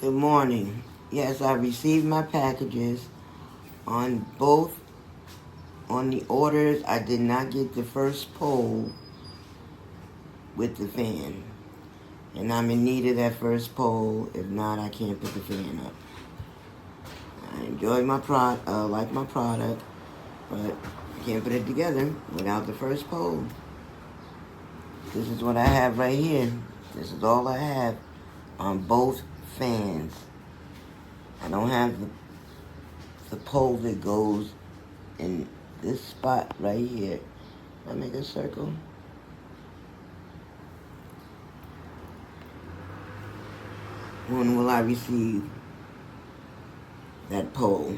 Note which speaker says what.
Speaker 1: Good morning. Yes, I received my packages on both. On the orders, I did not get the first pole with the fan. And I'm in need of that first pole. If not, I can't put the fan up. I enjoy my like my product, but I can't put it together without the first pole. This is what I have right here. This is all I have on both fans. I don't have the pole that goes in this spot right here. I make a circle. When will I receive that pole?